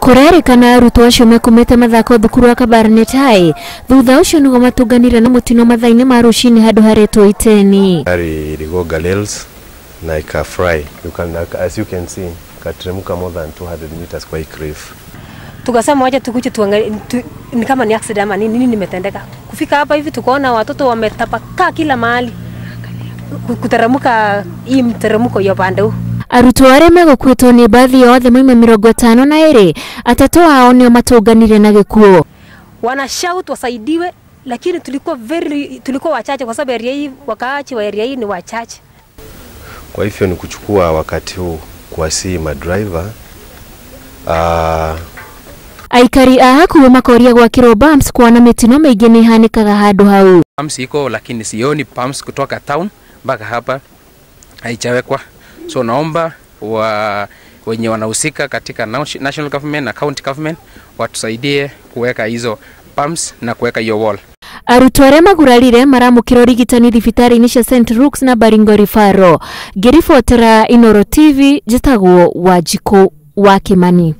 Kurerikana arutwo acio mekumite mathako thukuru wa Kabarnetai thutha ucio nigo matuganire na mutino mathaini ma rucini handu haretwo iteni. Rigoga Lels na ikafry. As you can see, kateremka more than 200 meters kwa cliff. Tukasema waje tukuje tuangalie ni kama ni accident ama nini nimetendeka. Kufika hapa hivi tukaona watoto wametapakaa kila mahali. Kuteremka hii mteremko ya pande huu. Arutwo arĩa megukwĩtwo nĩ mbathi yothe moime 52 atatu ao nĩo matuganire na gĩkuũ. Wana shout wasaidiwe, lakini tulikuwa wachache kwa sababu area hii wakaachi wa area hii ni wachache. Kwa hivyo ni kuchukua wakati huu kuwasihi madriver aikari a hakuhĩ makoria gwakĩrwo bumps kuona mĩtino mĩingĩ nĩ ihanĩkaga handũ hau. Bumps iko lakini sioni pumps kutoka town mpaka hapa haijawekwa. So naomba wenye wanahusika katika national government na county government watusaidie kuweka hizo pumps na kuweka hiyo wall. Arutwo arĩa magurarire maramũkĩra ũrigitani thibitarĩ-inĩ cia St. Luke's na Baringo Referral. Ngĩribotera Inooro TV, njĩtagwo Wanjikũ wa Kimani.